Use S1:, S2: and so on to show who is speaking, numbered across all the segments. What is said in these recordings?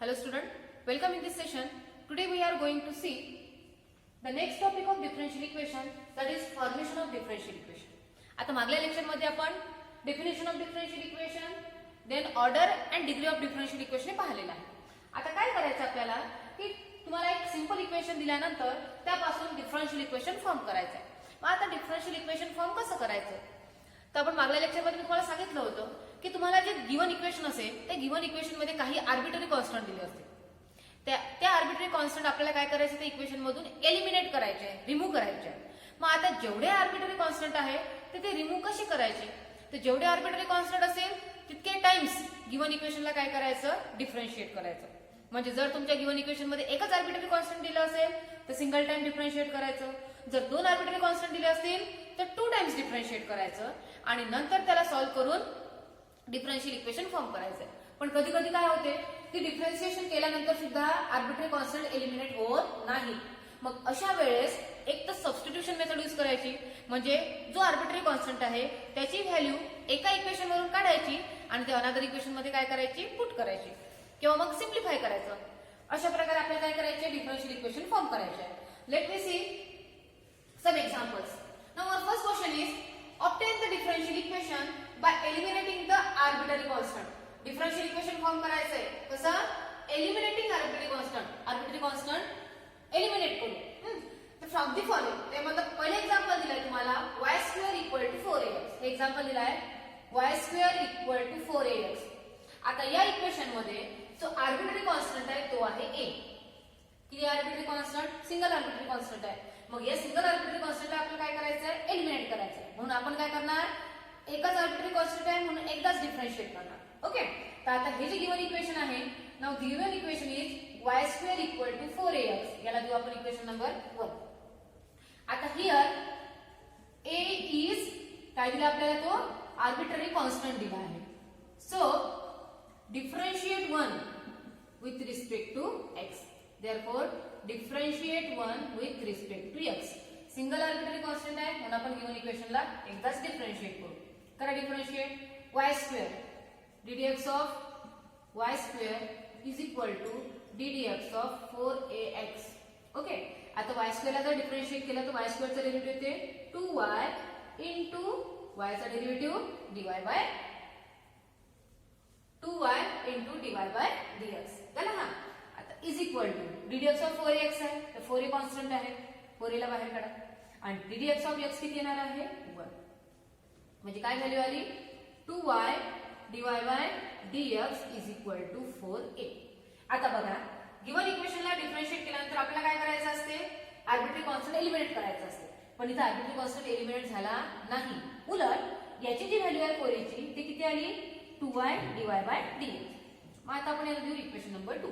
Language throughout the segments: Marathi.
S1: Hello student, welcome in this session. Today we are going to see the next topic of differential equation, that is formation of differential equation. आता मागल्या लेक्चर मध्ये आपण definition of differential equation, then order and degree of differential equation पाहिलेलं आहे. आता काय करायचं आपल्याला की तुम्हाला एक सिंपल इक्वेशन दिल्यानंतर त्यापासून डिफरन्शियल इक्वेशन फॉर्म करायचं आहे. मग आता डिफरन्शियल इक्वेशन फॉर्म कसं करायचं, तर आपण मागल्या लेक्चरमध्ये मी तुम्हाला सांगितलं होतं की तुम्हाला जे गिवन इक्वेशन असेल त्या गिवन इक्वेशन मध्ये काही आर्बिटरी कॉन्स्टंट दिले असते. त्या आर्बिटरी कॉन्स्टंट आपल्याला काय करायचं, त्या इक्वेशन मधून एलिमिनेट करायचे, रिमूव्ह करायचे. मग आता जेवढे आर्बिटरी कॉन्स्टंट आहे ते रिमूव्ह कसे करायचे, तर जेवढे आर्बिटरी कॉन्स्टंट असेल तितके टाइम्स गिवन इक्वेशनला काय करायचं, डिफरन्शिएट करायचं. म्हणजे जर तुमच्या गिवन इक्वेशन मध्ये एकच आर्बिटरी कॉन्स्टंट दिलं असेल तर सिंगल टाइम डिफरन्शिएट करायचं. जर दोन आर्बिटरी कॉन्स्टंट दिले असतील तर 2 टाइम्स डिफरन्शिएट करायचं आणि नंतर त्याला सॉल्व्ह करून डिफरन्शियल इक्वेशन फॉर्म करायचंय. पण कधी कधी काय होते की डिफरन्शिएशन केल्यानंतर सुद्धा आर्बिटरी कॉन्स्टंट एलिमिनेट होत नाही. मग अशा वेळेस एक तर सबस्टिट्यूशन मेथड यूज करायची, म्हणजे जो आर्बिटरी कॉन्स्टंट आहे त्याची व्हॅल्यू एका इक्वेशन वरून काढायची आणि ते अनदर इक्वेशन मध्ये काय करायची, पुट करायची किंवा मग सिम्प्लिफाय करायचं. अशा प्रकारे आपल्याला काय करायचे, डिफरन्शियल इक्वेशन फॉर्म करायचे. Let me see some examples. Now our first question is obtain the differential equation by eliminating the arbitrary constant. Differential equation form करायचंय कसं, eliminating arbitrary constant eliminate करू. तर फ्रॉम दी फॉलोइंग, त्यामध्ये पहिले एक्झाम्पल दिलाय तुम्हाला y² = 4ax. हे एक्झाम्पल दिलाय y² = 4ax. आता या इक्वेशन मध्ये जो आर्बिट्ररी कॉन्स्टंट आहे तो आहे a. किती arbitrary constant, single arbitrary constant आहे. मग या सिंगल आर्बिट्ररी कॉन्स्टंटला आपल्याला काय करायचंय, एलिमिनेट करायचंय. म्हणून आपण काय करणार, एकच आर्बिट्ररी कॉन्स्टंट आहे म्हणून एकदाच डिफरन्शिएट करणार. ओके, तर आता हे जे गिवन इक्वेशन आहे, now given equation is y² = 4ax. याला देऊ आपण इक्वेशन नंबर 1. आता हियर a इज काय दिला आपल्याला, तो आर्बिट्ररी कॉन्स्टंट दिला आहे. So differentiate 1 with respect to x. Therefore differentiate 1 with respect to x. Single arbitrary constant आहे म्हणून आपण गिवन इक्वेशनला एकदाच डिफरन्शिएट करू. करा differentiate y² ddx of y² is equal to ddx of 4ax. Okay, आता y² ला जर डिफरन्शिएट केलं तर y² चा डेरिव्हेटिव्ह येते 2y into y चा derivative dy by 2y into dy by dx. चला हा is equal to ddx of 4ax आहे, तर 4a कॉन्स्टंट आहे, 4a ला बाहेर काढा आणि ddx of x किती येणार आहे, 1. म्हणजे काय व्हॅल्यू आली, 2y dy by dx is equal to 4a. आता बघा, गिवन इक्वेशनला डिफरन्शिएट केल्यानंतर आपल्याला काय करायचं असते, आर्बिट्ररी कॉन्स्टंट एलिमिनेट करायचं असते. पण इथे आर्बिट्ररी कॉन्स्टंट एलिमिनेट झाला नाही. उलट याची जी व्हॅल्यू आहे 4a ची ती किती आली, 2y dy by dx. मग आता आपण याला देऊ इक्वेशन नंबर 2.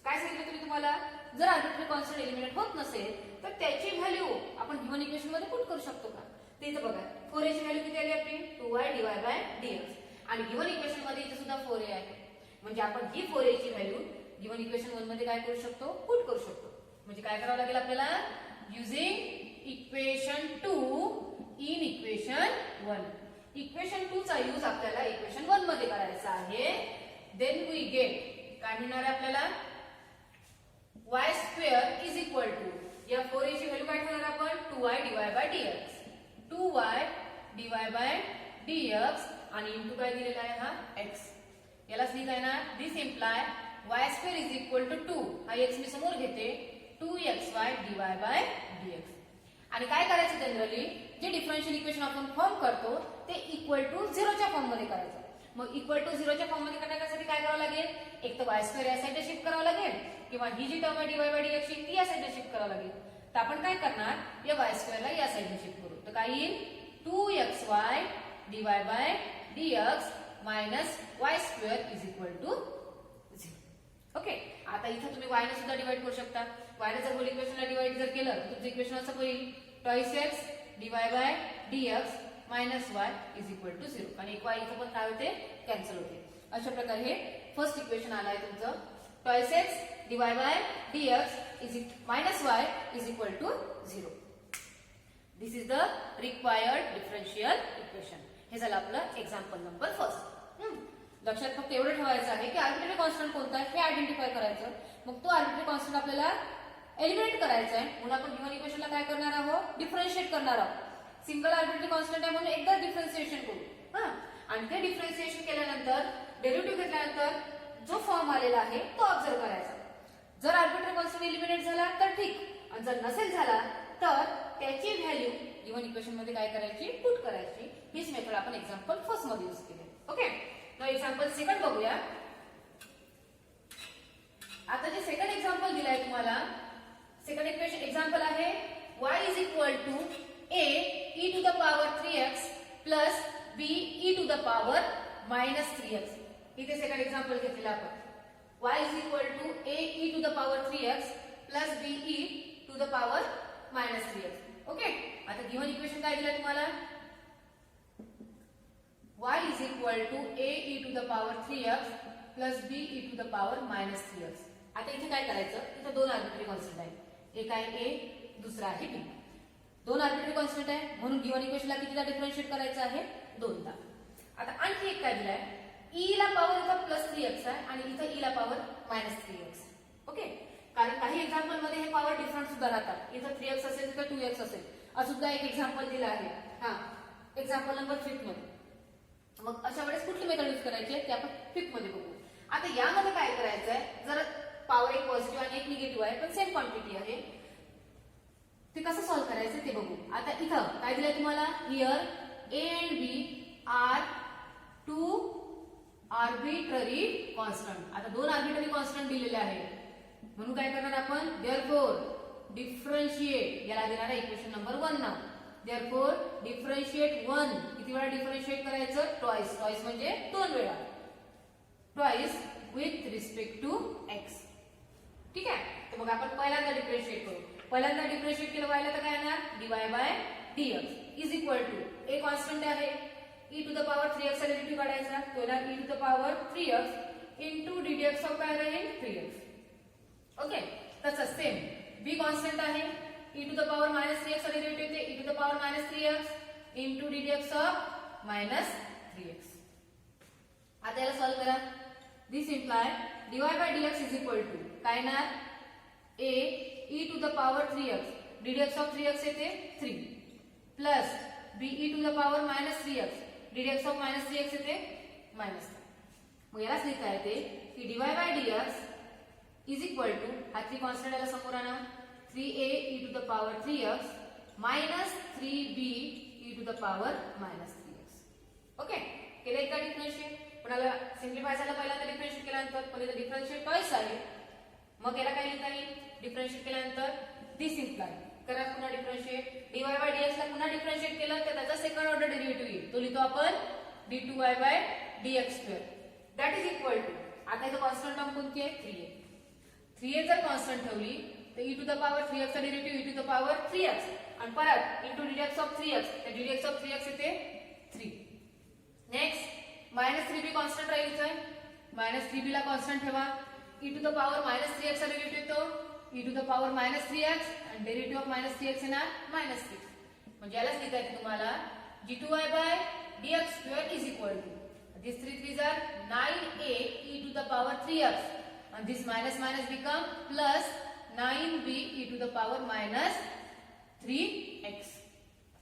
S1: काय सांगितलं तुम्ही, तुम्हाला जर आर्बिट्ररी कॉन्स्टंट एलिमिनेट होत नसेल तर त्याची व्हॅल्यू आपण गिवन इक्वेशन मध्ये पुट करू शकतो का. ते इथे बघा 4a ची व्हॅल्यू किती आली आपली, 2y dy by dx. आणि गिवन इक्वेशन मध्ये इथे सुद्धा 4a आहे. म्हणजे आपण ही 4a ची व्हॅल्यू गिवन इक्वेशन 1 मध्ये काय करू शकतो, पुट करू शकतो. म्हणजे काय करावं लागेल आपल्याला, using equation 2 in equation 1. Equation 2 चा यूज आपल्याला इक्वेशन 1 मध्ये करायचा आहे. देन वी गेट, काय मिळणार आहे आपल्याला, y² is equal to, या 4a ची व्हॅल्यू काय ठेवणार आपण, 2y dy by dx. 2y dy by dx आणि इंटू काय दिलेला आहे हा x. यालाच लिहिता येणार, दिस imply y² is equal to 2, हा x मी समोर घेते, 2xy dy by dx. आणि काय करायचं, जनरली जे डिफरन्शियल इक्वेशन आपण फॉर्म करतो ते इक्वल टू 0 च्या फॉर्म मध्ये करायचं. मग इक्वल टू 0 च्या फॉर्म मध्ये करण्यासाठी काय करावं लागेल, एक तर y² या साईडला शिफ्ट करावं लागेल किंवा ही जी टर्म आहे dy by dx ती या साईडला शिफ्ट करावं लागेल. तर आपण काय करणार, या y² ला या साईडला शिफ्ट करू. तर काय येईल, 2xy dy by dx minus y² is equal to 0. Okay, आता इथे तुम्ही y ने सुद्धा डिवाइड करू शकता. y ने जर होल इक्वेशनला डिवाइड जर केलं तर तुमचं इक्वेशन असं होईल, 2x dy by dx minus y is equal to 0. आणि एक y इथे पण काय होते, कॅन्सल होते. अशा प्रकारे हे फर्स्ट इक्वेशन आलं आहे तुमचं, 2x dy by dx is minus y is equal to 0. This is the required differential equation. हे झालं आपलं एक्झाम्पल नंबर 1. लक्षात फक्त एवढं ठेवायचं आहे की आर्बिट्ररी कॉन्स्टंट कोणता आहे हे आयडेंटिफाय करायचं. मग तो आर्बिट्ररी कॉन्स्टंट आपल्याला एलिमिनेट करायचा आहे. म्हणून आपण गिव्हन इक्वेशनला काय करणार आहोत, डिफरन्शिएट करणार आहोत. सिंगल आर्बिट्ररी कॉन्स्टंट आहे म्हणून एकदा डिफरन्शिएशन करू हा. आणि ते डिफरन्शिएशन केल्यानंतर डेरिव्हेटिव्ह घेतल्यानंतर जो फॉर्म आलेला आहे तो ऑब्झर्व करायचा. जर आर्बिट्ररी कॉन्स्टंट एलिमिनेट झाला तर ठीक, आणि जर नसेल झाला तर त्याची व्हॅल्यू गिव्हन इक्वेशन मध्ये काय करायची, पुट करायची. हीच मेथड आपण एक्झाम्पल फर्स्ट मध्ये यूज केली. ओके, नाउ एक्झाम्पल सेकंड बघूया. आता जे सेकंड एक्झाम्पल दिलाय तुम्हाला, सेकंड इक्वेशन एक्झाम्पल आहे y is equal to a e to the power 3x plus b e to the power minus 3x. इथे सेकंड एक्झाम्पल घेतलेलं आपण. y is equal to a e to the power 3x plus b e to the power minus 3x. Okay, आता गिव्हन इक्वेशन काय दिलंय तुम्हाला, y is equal to a e to the power 3x plus b e to the power minus 3x. आता इथे काय करायचं, इथे दोन आर्बिट्ररी कॉन्स्टंट आहेत. एक आहे a, दुसरा आहे b. दोन आर्बिट्ररी कॉन्स्टंट आहे म्हणून गिव्हन इक्वेशनला कितीदा डिफरन्शिएट करायचं आहे, दोनदा. आता आणखी एक काय दिलाय, e ला पॉवर इथं प्लस 3x आहे आणि इथं e ला पॉवर मायनस 3x. ओके, कारण काही एक्झाम्पल मध्ये हे पॉवर डिफरंट सुद्धा राहतात. इथं 3x असेल तिथं 2x असेल. असं सुद्धा एक एक्झाम्पल दिला आहे. हा, एक्झाम्पल नंबर 5 मध्ये. मग अशा वेळेस कुठली मेथड यूज करायची आहे ते आपण 5 मध्ये बघू. आता यामध्ये काय करायचं आहे, जर पॉवर एक पॉझिटिव्ह आणि एक निगेटिव्ह आहे पण सेम क्वांटिटी आहे, ते कसं सॉल्व्ह करायचं ते बघू. आता इथं काय दिलंय तुम्हाला, here a and b are two arbitrary constant. आता दोन आर्बिट्ररी कॉन्स्टंट दिलेले आहेत म्हणून काय करणार आपण, देअरफॉर डिफरन्शिएट, याला देणार आहे इक्वेशन नंबर 1 नाव. देअरफॉर डिफरन्शिएट 1, किती वेळा डिफरन्शिएट करायचं, ट्वाइस. ट्वाइस म्हणजे दोन वेळा, twice with respect to x. ठीक आहे, तर मग आपण पहिल्यांदा डिफरन्शिएट करू. पहिल्यांदा डिफरन्शिएट केलं व्हायला तर काय येणार, dy by dx is equal to, a constant आहे e to the power 3x चा डेरिव्हेटिव्ह काढायचा, तो येणार e to the power 3x into ddx of काय राहील 3x. ओके, तसंच सेम b कॉन्स्टंट आहे e to the power minus 3x चा डेरिव्हेटिव्ह ते e to the power minus 3x into ddx of minus 3x. आता याला सॉल्व्ह करा. This imply dy by dx is equal to काय येणार, a e to the power 3x ddx of 3x येते 3 plus b e to the power minus 3x ddx of minus 3x येते मायनस 3. मग यालाच लिहिता येते की dy by dx is equal to, हा 3 कॉन्स्टंट याला समोर आणा, 3a e to the power 3x minus 3b e to the power minus 3x. Okay, केलं एकदा डिफरन्शिएट. पण याला सिम्प्लिफाय झालं पहिल्यांदा डिफरन्शिएट केल्यानंतर, पण इथं डिफरन्शिएट ट्वाइस आहे. मग याला काय लिहिता येईल, डिफरन्शिएट केल्यानंतर दिस इम्प्लाय करा पुन्हा डिफरन्शिएट. dy बाय dx ला पुन्हा डिफरन्शिएट केलं तर त्याचा सेकंड ऑर्डर डेरिव्हेटिव्ह येईल, तो लिहितो आपण d2y by dx square that is equal to, आता इथं कॉन्स्टंट टर्म कोणती आहे, 3a. 3a जर कॉन्स्टंट ठेवली तर e to the power 3x चा derivative e to the power 3x आणि परत इनटू ddx ऑफ 3x, तर ddx ऑफ 3x येते 3. नेक्स्ट मायनस 3b कॉन्स्टंट राहील इथे, मायनस 3b ला कॉन्स्टंट ठेवा, e to the power minus 3x चा डेरिव्हेटिव्ह तो e to the power minus 3x आणि डेरिव्हेटिव्ह ऑफ मायनस 3x येणार मायनस 3. म्हणजे यालाच लिहिता येते तुम्हाला d2y by dx square is equal to, this 3 3s are 9a e to the power 3x and this minus minus become plus 9b e to the power minus 3x.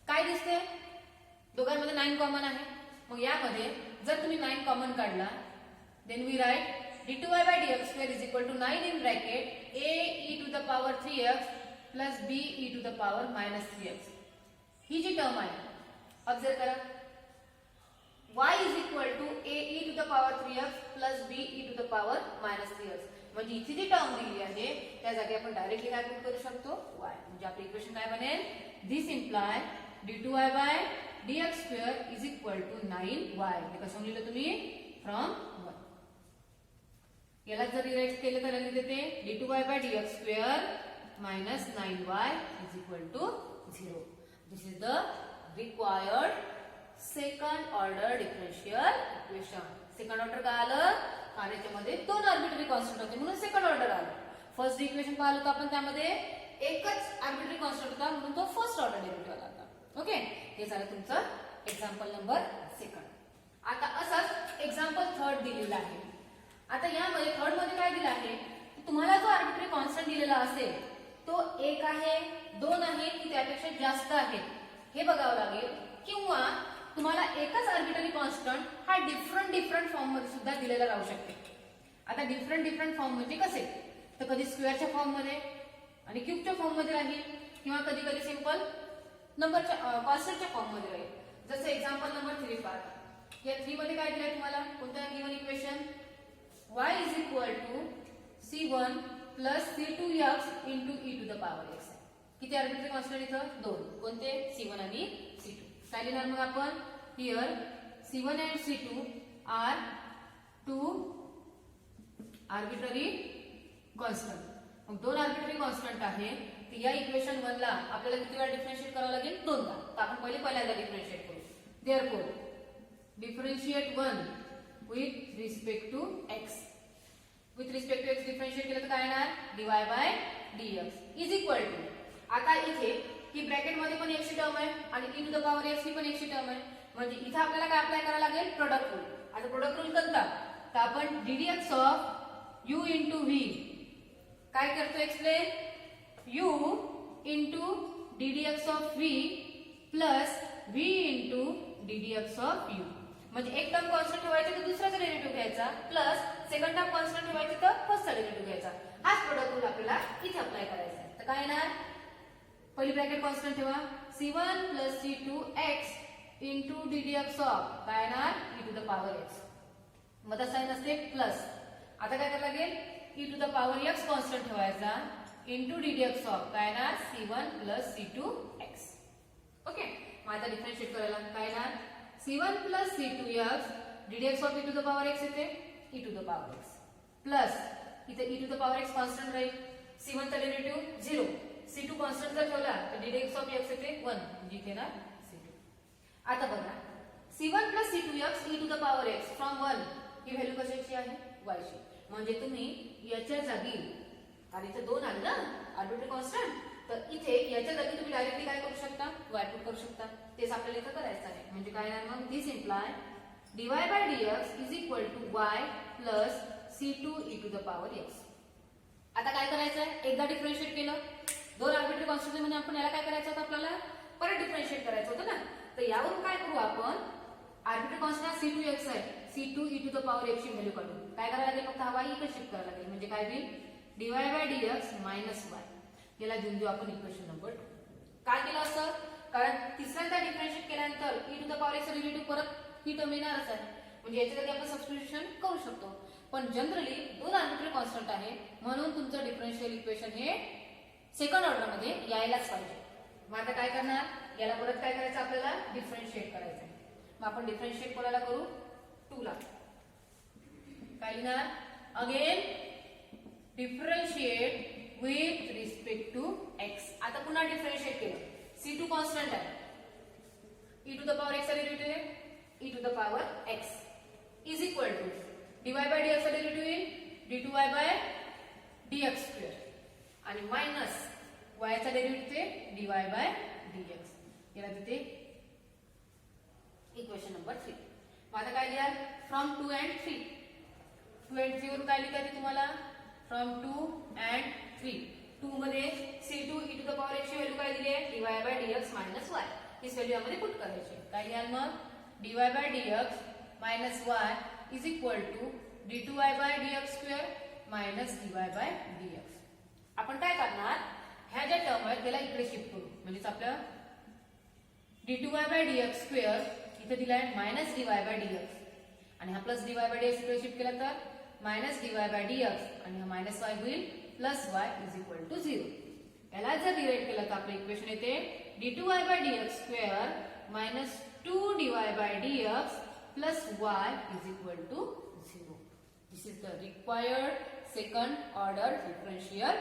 S1: काय दिसते, दोघांमध्ये 9 कॉमन आहे. मग यामध्ये जर तुम्ही 9 कॉमन काढला then we write d2y by dx square is equal to 9 in bracket a e to the power 3x plus b e to the power minus 3x. ही जी टर्म आहे ऑब्झर्व करा, y is equal to a e to the power 3x plus b e to the power minus 3x. म्हणजे इथे जी टर्म दिली आहे त्या जागी आपण डायरेक्टली काय पुट करू शकतो, y. म्हणजे आपले इक्वेशन काय बनेल, this imply d2y by dx square is equal to 9y. हे कसं लिहिलं तुम्ही, फ्रॉम 1. याला जर रिराइट केलं तर लिहिते ते d2y by dx square minus 9y is equal to 0. This is the required second order differential equation. Second order काय आलं, कारण याच्यामध्ये दोन आर्बिट्ररी कॉन्स्टंट होते म्हणून सेकंड ऑर्डर आलं. फर्स्ट इक्वेशन पाहिलं होतं आपण, त्यामध्ये एकच आर्बिट्ररी कॉन्स्टंट होता म्हणून तो फर्स्ट ऑर्डर डेरिव्हेटिव्ह आला होता. ओके, हे झालं तुमचं एक्झाम्पल नंबर सेकंड. आता असंच एक्झाम्पल थर्ड दिलेलं आहे. आता यामध्ये थर्ड मध्ये काय दिलं आहे, तुम्हाला जो आर्बिट्ररी कॉन्स्टंट दिलेला असेल तो 1 आहे, 2 आहे की त्यापेक्षा जास्त आहे हे बघावं लागेल, किंवा तुम्हाला एकच आर्बिट्ररी कॉन्स्टंट हा डिफरंट फॉर्म मध्ये सुद्धा दिलेला राहू शकते. आता डिफरंट फॉर्म म्हणजे कसे, तर कधी स्क्वेअरच्या फॉर्म मध्ये आणि क्यूबच्या फॉर्म मध्ये राहील, किंवा कधी कधी सिंपल नंबरच्या कॉन्स्टंटच्या फॉर्म मध्ये राहील. जसं एक्झाम्पल नंबर 3 पहा. या 3 मध्ये काय दिलंय तुम्हाला, कोणतं given equation, y is equal to c1 plus c2x into e to the power x. किती आर्बिट्ररी कॉन्स्टंट इथं, 2. कोणते, c1 आणि c2. काय लिहिणार मग आपण, here c1 and c2 are 2 arbitrary constant. मग 2 आर्बिट्ररी कॉन्स्टंट आहे, तर या इक्वेशन 1 ला आपल्याला किती वेळा डिफरन्शिएट करावं लागेल, 2दा. तर आपण पहिल्यांदा डिफरन्शिएट करू. Therefore differentiate 1 with respect to x. with respect to x differentiate केलं तर काय येणार, dy by dx is equal to, आता इथे ही ब्रॅकेट मध्ये पण x ची टर्म आहे आणि e to the power x ही पण x ची टर्म आहे, म्हणजे इथे आपल्याला काय अप्लाय करायला लागेल, प्रोडक्ट रूल. आता प्रोडक्ट रूल कोणता, तर आपण ddx of u into v काय करतो explain, u into ddx of v plus v into ddx of u. म्हणजे एक टर्म कॉन्स्टंट ठेवायचा तर दुसऱ्याचा डेरिव्हेटिव्ह घ्यायचा, प्लस सेकंड टर्म कॉन्स्टंट ठेवायचं तर फर्स्टचा डेरिव्हेटिव्ह घ्यायचा. हाच प्रोडक्ट रूल आपल्याला इथे अप्लाय करायचा आहे. तर काय येणार, पहिली ब्रॅकेट कॉन्स्टंट ठेवा, c1 plus c2x into ddx of काय येणार, e to the power x. मग साइन असते प्लस. आता काय करायला लागेल, e to the power x constant ठेवायचा into ddx ऑफ काय येणार, c1 plus c2x. ओके, मग आता डिफरन्शिएट करायला काय येणार, c1 plus c2x ddx of e to the power x येते, e to the power x plus इथे e to the power x constant राहील, c1 चा डेरिव्हेटिव्ह 0, c2 कॉन्स्टंट जर ठेवला तर ddx of x येते 1, म्हणजे इथे ना c2. आता बघा c1 plus c2x e to the power x from 1 he value कशाची आहे, y ची. म्हणजे तुम्ही याच्या जागी, आणि इथे 2 आले ना आर्बिट्ररी कॉन्स्टंट, तर इथे याच्या जागी तुम्ही डायरेक्टली काय करू शकता, y पुट करू शकता. तेच आपल्याला इथं करायचं आहे. म्हणजे काय आहे मग, दिस imply dy by dx is equal to y plus c2 e to the power x. आता काय करायचं आहे, एकदा डिफरन्शिएट केलं, 2 आर्बिट्ररी कॉन्स्टंट म्हणजे आपण याला काय करायचं होतं, आपल्याला परत डिफरन्शिएट करायचं होतं ना. तर यावरून काय करू आपण, आर्बिट्ररी कॉन्स्टंट c2x आहे, c2 e to the power x ची व्हॅल्यू काढू. काय करायला लागेल, फक्त हा y इकडे शिफ्ट करायला लागेल. म्हणजे काय होईल, dy by dx minus y. याला देऊन देऊ आपण इक्वेशन नंबर 2. काय केलं असं, कारण तिसऱ्यांदा डिफरन्शिएट केल्यानंतर e to the power x relative परत ही टर्म येणारच आहे, म्हणजे याच्या जागी आपण सबस्टिट्यूशन करू शकतो. पण जनरली 2 आर्बिट्ररी कॉन्स्टंट आहे, म्हणून तुमचं डिफरन्शियल इक्वेशन हे सेकंड ऑर्डर मध्ये यायलाच पाहिजे. मग आता काय करणार, याला परत काय करायचं, आपल्याला डिफरन्शिएट करायचं आहे. मग आपण डिफरन्शिएट कोणाला करू, 2 ला. काय लिहिणार, again differentiate with respect to x. आता पुन्हा डिफरन्शिएट केलं, c2 कॉन्स्टंट आहे, e to the power x चा डेरिव्हेटिव्ह आहे, e to the power x is equal to dy by dx चा डेरिव्हेटिव्ह येईल d2y by dx स्क्वेअर, आणि मायनस y चा डेरिव्हेटिव्ह आहे dy by dx. याला तिथे इक्वेशन नंबर 3. मग आता काय लिहाल, फ्रॉम 2 and 3. 2 and 3 वरून काय लिहिता येते तुम्हाला, फ्रॉम 2 and 3. 2 मध्ये c2 e to the power x ची व्हॅल्यू काय दिली आहे, dy by dx minus y. Is value यामध्ये पुट करायची. काय लिहाल मग, dy by dx minus y is equal to d2y by dx square minus dy by dx. आपण काय करणार, ह्या ज्या टर्म आहेत त्याला इकडे शिफ्ट करू. म्हणजे आपलं d2y by dx square इथे दिलाय minus dy by dx, आणि हा प्लस dy by dx इकडे शिफ्ट केला तर मायनस dy by dx, आणि हा मायनस y होईल plus y is equal to 0. याला जर डिवाइड केलं तर आपलं इक्वेशन येते d2y by dx square minus 2dy by dx plus y is equal to 0. This is the required second order differential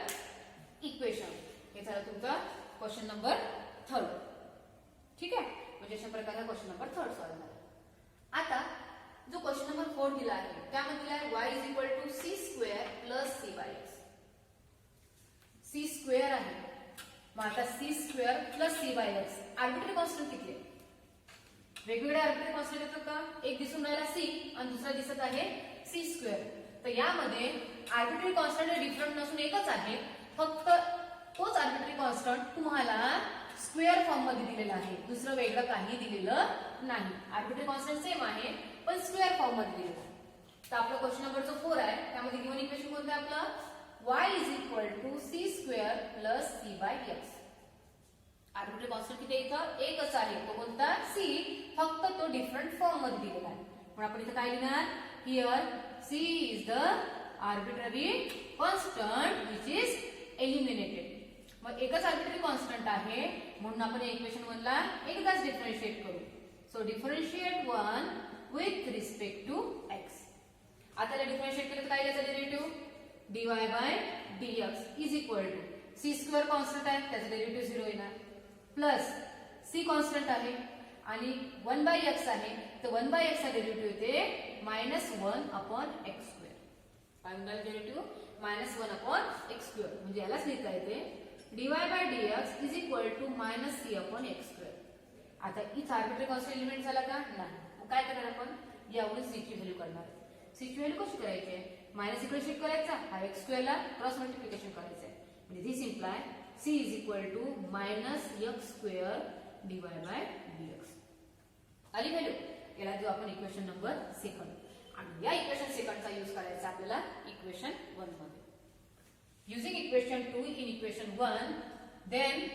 S1: equation. हे झालं तुमचा क्वेश्चन नंबर 3. ठीक आहे, म्हणजे अशा प्रकारे क्वेश्चन नंबर 3 सॉल्व्ह झाला. आता जो क्वेश्चन नंबर 4 दिला आहे त्यामध्ये दिला आहे y is equal to c square plus c by x. c square आहे, मग आता c square plus c by x arbitrary constant किती आहे, वेगवेगळे आर्बिट्ररी कॉन्स्टंट येतात का? एक दिसून राहिला सी आणि दुसरा दिसत आहे सी स्क्वेअर. तर यामध्ये आर्बिट्ररी कॉन्स्टंट डिफरंट नसून एकच आहे, फक्त तोच आर्बिट्ररी कॉन्स्टंट तुम्हाला स्क्वेअर फॉर्म मध्ये दिलेला आहे, दुसरं वेगळं काही दिलेलं नाही. आर्बिट्ररी कॉन्स्टंट सेम आहे पण स्क्वेअर फॉर्म मध्ये दिलेलं आहे. तर आपला क्वेश्चन नंबर जो 4 आहे त्यामध्ये गिव्हन इक्वेशन कोणतं आहे आपलं? y is equal to c square plus c by x. Arbitrary constant किती इथं एकच आहे, तो कोणता? c, फक्त तो डिफरंट फॉर्म मध्ये दिलेला आहे. म्हणून आपण इथं काय लिहिणार? Here c is the arbitrary constant which is eliminated. मग एकच आर्बिट्ररी कॉन्स्टंट आहे म्हणून आपण या इक्वेशन 1 ला एकदाच डिफरन्शिएट करू. So differentiate 1 with respect to x. आता याला डिफरन्शिएट केलं तर काय याचा derivative? dy by dx is equal to c square constant आहे, त्याचा डेरिव्हेटिव्ह 0 येणार, प्लस c कॉन्स्टंट आहे आणि 1 by x आहे, तर 1 by x चा डेरिव्हेटिव्ह येते -1 upon x square. Final derivative -1 upon x square. म्हणजे यालाच लिहिता येते dy by dx is equal to -c upon x square. आता इथं आर्बिट्ररी कॉन्स्टंट एलिमेंट झाला का? नाही. मग काय करणार आपण? यावरून c ची व्हॅल्यू काढणार. c ची व्हॅल्यू कशी करायची आहे? मायनस इकडे शिफ्ट करायचा, हा x स्क्वेअर ला क्रॉस मल्टिप्लिकेशन करायचं आहे. म्हणजे this imply c is equal to -x square dy by dx. आली व्हॅल्यू? याला देऊ आपण इक्वेशन नंबर 2 आणि या इक्वेशन 2 चा यूज करायचा आपल्याला इक्वेशन 1 मध्ये. Using equation 2 in equation 1, then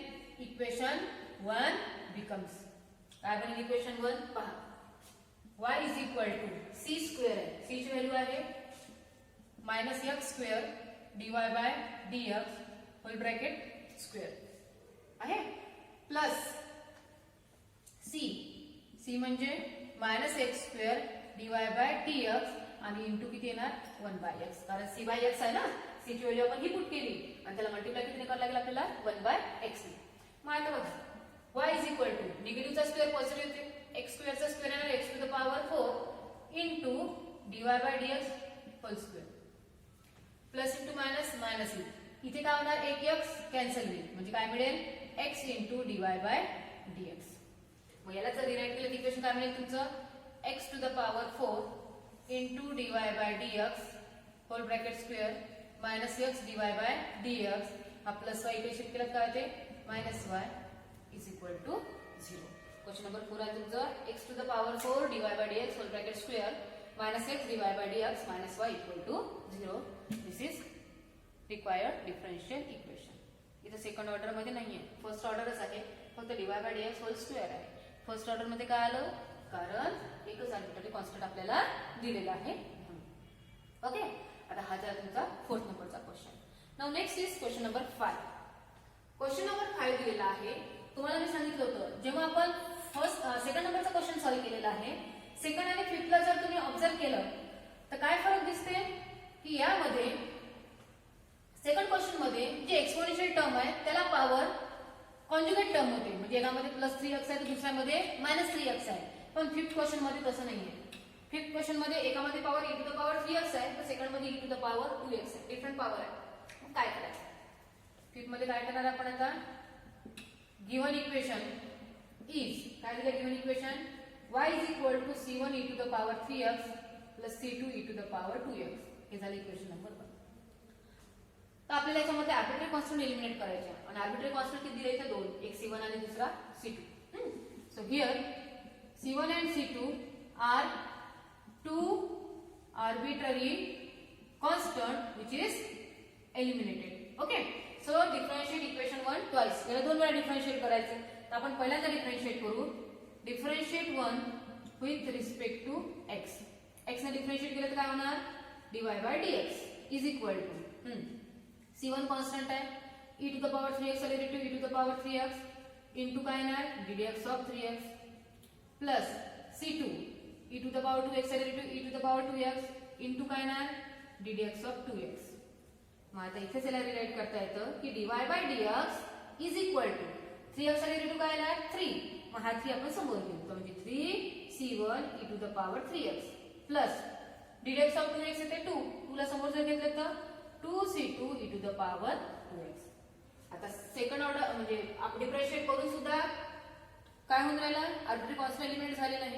S1: equation 1 becomes काय बनेल? इक्वेशन 1 पहा, y is equal to c square आहे, c ची व्हॅल्यू आहे -x square dy by dx whole bracket square आहे, प्लस c म्हणजे -x square dy by dx आणि इंटू किती येणार? 1 by x, कारण c by x आहे ना, c ची व्हॅल्यू आपण ही पुट केली आणि त्याला मल्टिप्लाय किती करावं लागेल आपल्याला? 1 by x. मग आता बघा, y इज इक्वल टू निगेटिव्हचा स्क्वेअर पॉझिटिव्ह येते, x स्क्वेअर चा स्क्वेअर येणार x to the power 4 into dy by dx whole square plus into minus minus इथे काय होणार? एक x कॅन्सल होईल, म्हणजे काय मिळेल? x into dy by dx. मग याला जर रिराईट केलं इक्वेशन काय मिळेल तुमचं? x to the power 4 into dy by dx whole bracket square minus x dy by dx हा प्लस y इकडे शिफ्ट केलं काय होते? -y is equal to 0. Question number 4 आहे तुमचं x to the power 4 dy by dx whole bracket square minus x dy by dx minus y equal to 0. This is required differential equation. इथे सेकंड ऑर्डर मध्ये नाहीये, फर्स्ट ऑर्डरच आहे, फक्त dy by dx whole square आहे. फर्स्ट ऑर्डर मध्ये काय आलं? कारण एकच आर्बिट्ररी कॉन्स्टंट आपल्याला दिलेला आहे. ओके, आता हा झाला तुमचा 4th नंबरचा question. Now next is question number 5. Question number 5 दिलेला आहे. तुम्हाला मी सांगितलं होतं जेव्हा आपण सेकंड नंबरचा क्वेश्चन सॉल्व्ह केलेला आहे, सेकंड आणि फिफ्थला जर तुम्ही ऑब्झर्व केलं तर काय फरक दिसते की यामध्ये सेकंड क्वेश्चन मध्ये जे एक्सपोनेन्शियल टर्म आहे त्याला पॉवर कॉन्जुगेट टर्म होते, म्हणजे एकामध्ये +3x आहे तर दुसऱ्यामध्ये -3x आहे. पण फिफ्थ क्वेश्चन मध्ये तसं नाहीये. फिफ्थ क्वेश्चन मध्ये एकामध्ये power e to the power 3x आहे तर सेकंड मध्ये e to the power 2x आहे, डिफरंट पॉवर आहे. मग काय करायचं? फिफ्थ मध्ये काय करणार आपण आता? गिव्हन इक्वेशन इज काय दिलं? Given equation y is equal to c1 e to the power 3x plus c2 e to the power 2x. हे झालं इक्वेशन नंबर 1. तर आपल्याला याच्यामध्ये आर्बिट्ररी कॉन्स्टंट एलिमिनेट करायचे आहे आणि आर्बिट्ररी कॉन्स्टंट किती दिले? इथे दोन, एक c1 आणि दुसरा c2. So here c1 and c2 are two arbitrary constant which is eliminated. Okay, so differentiate equation 1 twice. याला दोन वेळा डिफरन्शिएट करायचे. तर आपण पहिल्यांदा डिफरन्शिएट करू. Differentiate 1 with respect to x. x ने डिफरन्शिएट केलं तर काय होणार? dy by dx is equal to c1 constant आहे, e to the power 3x derivative e to the power 3x into काय येणार? ddx of 3x plus c2 e to the power 2x derivative e to the power 2x into काय येणार? ddx of 2x. मग आता इथेच याला रिलेट करता येतं की dy by dx is equal to 3x derivative काय येणार? 3. मग हा 3 आपण समोर घेऊ, तर म्हणजे 3c1 e to the power 3x plus ddx of 2x येते 2. 2 ला समोर जर घेतलं तर 2c2 e to the power 2x. आता सेकंड ऑर्डर म्हणजे आपण डिफरन्शिएट करून सुद्धा काय होऊन राहिला, आर्बिट्ररी कॉन्स्टंट एलिमिनेट झाले नाही.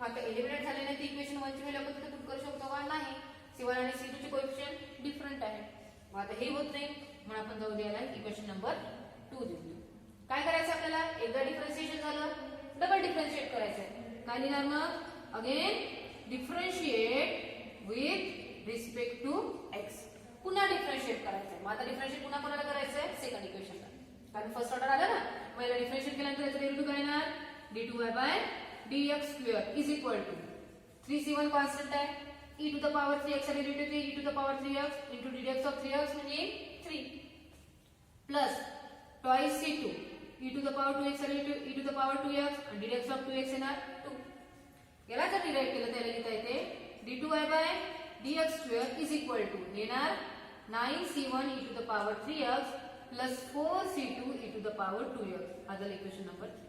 S1: आता एलिमिनेट झाले नाही तर इक्वेशन 1 ची व्हॅल्यू आपण तिथे पुट करू शकतो का, नाही. C1 आणि C2 चे कोएफिशिएंट डिफरंट आहे. मग आता हे होत नाही म्हणून आपण जाऊ द्यायला इक्वेशन नंबर 2 देऊ. काय करायचं आपल्याला, एकदा डिफरन्शिएशन झालं डबल डिफरन्शिएट करायचं आहे. काय लिहिणार मग, again differentiate with respect to x. पुन्हा डिफरन्शिएट करायचं आहे. मग आता डिफरन्शिएट पुन्हा कोणाला करायचं आहे, सेकंड इक्वेशनला, कारण फर्स्ट ऑर्डर आलं ना. मग याला डिफरन्शिएट केल्यानंतर याचं डेरिव्हेटिव्ह काय येणार, d2y by dx square is equal to 3c1 constant आहे, e to the power 3x derivative ते e to the power 3x into dx of 3x म्हणजे 3 plus twice c2 e to the power 2x derivative e to the power 2x आणि dx ऑफ 2x येणार 2. याला जर डिराइव्ह केलं तर लिहिता येते d2y by dx square is equal to येणार 9c1 e to the power 3x plus 4c2 e to the power 2x. हा झालं इक्वेशन नंबर 3.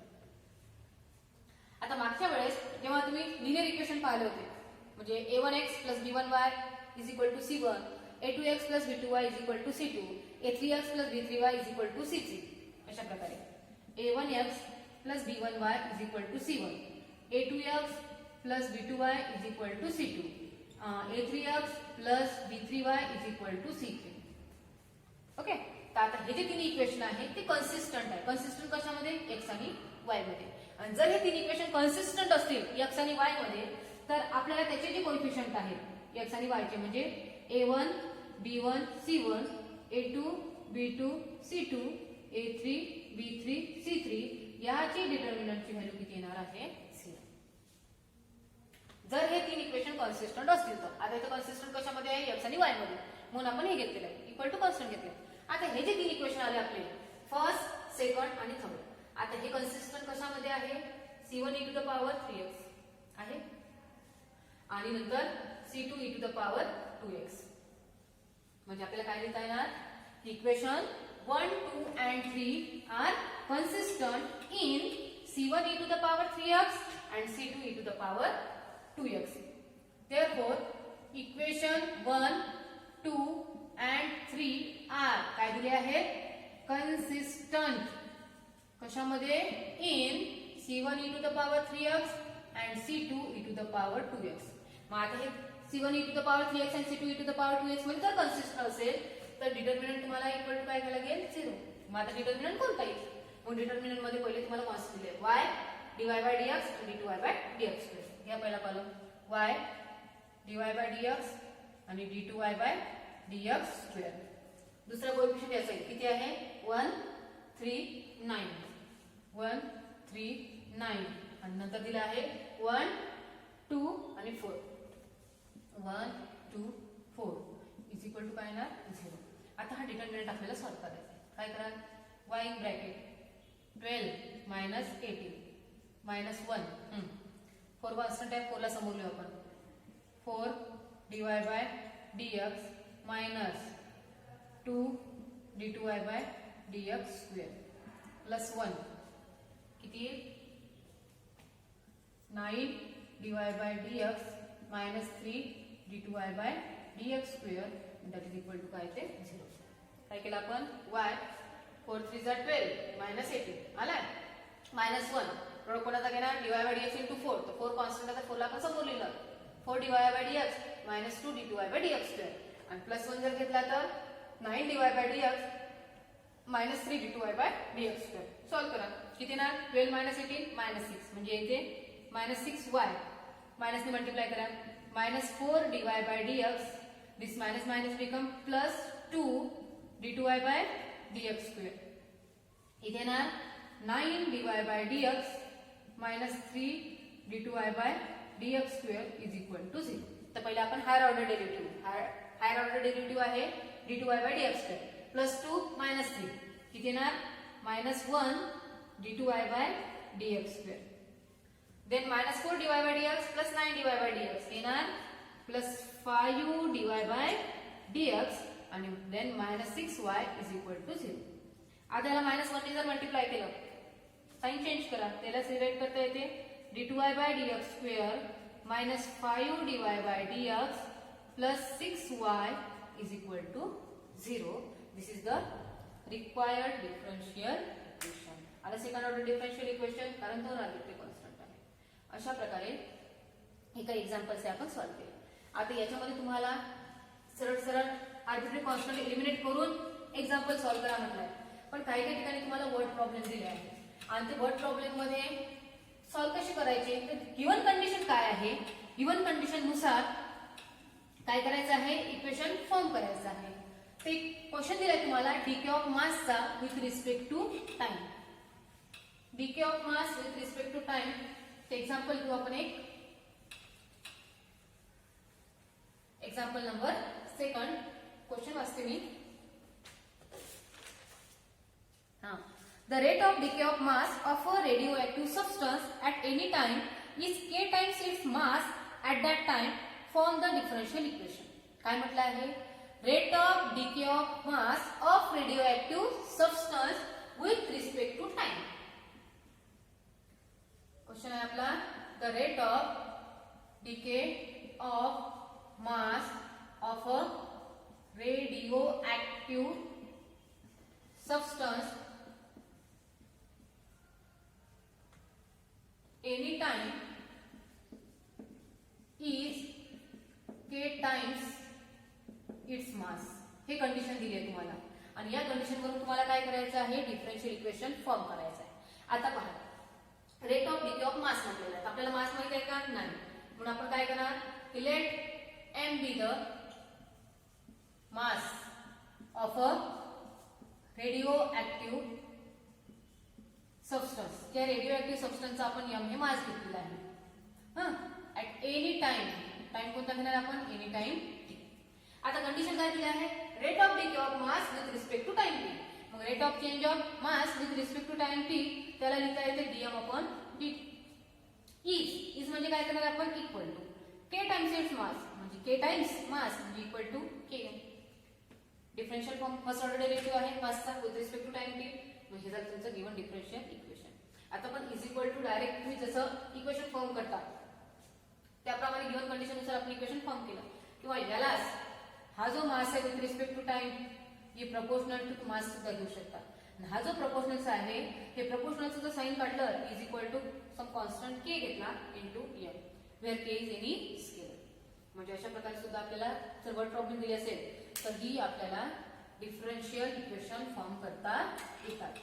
S1: आता मागच्या वेळेस जेव्हा तुम्ही लिनियर इक्वेशन पाहिले होते, म्हणजे a1x plus b1y is equal to c1, a2x plus b2y is equal to c2, a3x plus b3y is equal to c3. अशा प्रकारे a1x plus b1y is equal to c1, a2x plus b2y is equal to c2, a3x plus b3y is equal to c3. Okay. तर आता हे जे तिन्ही इक्वेशन आहे ते कन्सिस्टंट आहे. कन्सिस्टंट कशामध्ये, x आणि y मध्ये. आणि जर हे तीन इक्वेशन कन्सिस्टंट असतील x आणि y मध्ये, तर आपल्याला त्याचे जे कोएफिशिएंट आहेत x आणि y चे, म्हणजे a1 b1 c1, a2 b2 c2, a3 b3 c3 याची डिटर्मिनंटची व्हॅल्यू किती येणार आहे, c. जर हे तीन इक्वेशन कन्सिस्टंट असतील तर. आता इथे कन्सिस्टंट कशामध्ये आहे, x आणि y मध्ये, म्हणून आपण हे घेतलेलं आहे इक्वल टू कॉन्स्टंट घेतले. आता हे जे तीन इक्वेशन आले आपले फर्स्ट, सेकंड आणि थर्ड, आता हे कन्सिस्टंट कशामध्ये आहे, c1 e to the power 3x आहे आणि नंतर c2 e to the power 2x. म्हणजे आपल्याला काय लिहिता येणार, equation 1, 2 and 3 are consistent in c1 e to the power 3x and c2 e to the power 2x. Therefore, equation 1, 2 and 3 are काय दिले आहे, कन्सिस्टंट कशामध्ये, in c1 e to the power 3x and c2 e to the power 2x. मग आता हे c1 e to the power 3x and c2 e to the power 2x मध्ये जर कन्सिस्टंट असेल तर डिटर्मिनंट तुम्हाला इक्वल टू काय घ्यायला लागेल, 0. मग आता डिटर्मिनंट कोणता येईल, मग डिटर्मिनंट मध्ये पहिले तुम्हाला कॉन्स्टंट दिले y dy बाय dx आणि d2y बाय dx स्क्वेअर. घ्या पहिला column y dy by dx आणि d2y बाय dx स्क्वेअर. दुसरा कोएफिशिएंट याचा किती आहे, 1 3 9 1 3 9 आणि नंतर दिला आहे 1 2 आणि 4 1 2 4 इज इक्वल टू काय येणार, 0. आता हा डिटर्मिनंट आपल्याला सॉल्व करायचा आहे. काय करा, y in bracket 12 minus 18 minus 1 4 constant आहे, 4 ला समोर लिहू आपण, 4 dy by dx minus 2 d2y by dx square plus 1 किती, 9 dy by dx minus 3 d2y by dx square that is equal to काय ते 0. काय केलं आपण, y 4 3 जा 12 मायनस 18 आला मायनस 1 प्रोडक्ट कोणाचा घेणार, dy बाय dx इंटू 4. तर 4 कॉन्स्टंट आहे, 4 ला आपण समोर लिहिलं, 4 dy by dx minus 2 d2y by dx square आणि प्लस 1 जर घेतला तर 9 dy by dx minus 3 d2y by dx square. Solve करा, किती ना 12 मायनस 18 मायनस 6 म्हणजे येते मायनस 6y मायनस ने मल्टीप्लाय करा, minus 4 dy by dx this minus minus become plus 2 d2y by dx square. इथे ना 9 dy by dx minus 3 d2y by dx square is equal to 0. तर पहिले आपण हायर ऑर्डर डेरिव्हेटिव्ह आहे d2y by dx square plus 2 minus 3 किती येणार, minus 1 d2y by dx square. Then minus 4 dy by dx plus 9 dy by dx येणार प्लस 5 dy बाय dx आणि then minus 6y is equal to 0. आता याला मायनस 1 ने जर मल्टिप्लाय केलं, साइन चेंज करा, त्याला रिराइट करता येते d2y by dx square minus 5 dy by dx plus 6y is equal to 0. This is the required differential equation. आता सेकंड ऑर्डर डिफरन्शियल इक्वेशन, कारण तो आर्बिट्ररी कॉन्स्टंट आहे. अशा प्रकारे हे काही एक्झाम्पल्स आहे आपण सॉल्व्ह केले. आता याच्यामध्ये तुम्हाला सरळ सरळ आर्बिट्ररी कॉन्स्टंट एलिमिनेट करून एक्झाम्पल सॉल्व्ह करा म्हटलंय, पण काही काही ठिकाणी तुम्हाला वर्ड प्रॉब्लेम दिले आहे आणि ते वर्ड प्रॉब्लेम मध्ये सॉल्व्ह कसे करायचे, तर गिवन कंडिशन काय आहे, गिवन कंडिशन नुसार काय करायचं आहे, इक्वेशन फॉर्म करायचं आहे. ते क्वेश्चन दिलाय तुम्हाला डीके ऑफ मासचा with respect to time. Decay of mass with respect to time ते एक्झाम्पल घेऊ आपण. एक एक्झाम्पल नंबर सेकंड, क्वेश्चन वाचते मी. The rate of decay of mass of a radioactive substance at any time is k times its mass at that time. Form the differential equation. काय म्हटलं आहे, rate of decay of mass of radioactive substance with respect to time. Question आहे आपला, the rate of decay of mass of a radioactive substance any time is k times its mass. हे कंडिशन दिली आहे तुम्हाला आणि या कंडिशन वरून तुम्हाला काय करायचं आहे, डिफरन्शियल इक्वेशन फॉर्म करायचं आहे. आता पहा, रेट ऑफ डिके ऑफ मास म्हटलेलं आहे, आपल्याला मास माहिती आहे का, नाही, म्हणून आपण काय करणार की let m be the mass of a radioactive substance. त्या रेडिओ ऍक्टिव्ह सबस्टन्सचा आपण m हे मास घेतलेला आहे. ऍट एनी टाइम, टाइम कोणता घेणार आपण, एनी टाइम t. आता कंडिशन काय दिली आहे, rate of decay of mass with respect to time t. मग rate of change of mass with respect to time t त्याला लिहिता येते dm अपॉन dt. इज म्हणजे काय करणार आपण, equal to k times its mass म्हणजे k टाइम्स मास म्हणजे equal to k. Differential form first order derivative आहे मासचा with respect to time t, म्हणजे झालं तुमचं गिवन डिफरन्शियल इक्वेशन. आता पण इज इक्वल टू डायरेक्ट तुम्ही जसं इक्वेशन फॉर्म करता त्याप्रमाणे गिवन कंडिशन नुसार आपण इक्वेशन फॉर्म केलं, किंवा यालाच हा जो मास आहे विथ रिस्पेक्ट टू टाइम हे प्रपोर्शनल टू मास सुद्धा घेऊ शकता. हा जो प्रपोर्शनलचा आहे हे प्रपोर्शनलचं जर साइन काढलं is equal to some constant k घेतला into m where k is any scalar. म्हणजे अशा प्रकारे सुद्धा आपल्याला जर वर्ड प्रॉब्लेम दिली असेल तर ही आपल्याला डिफरन्शियल इक्वेशन फॉर्म करता येतात.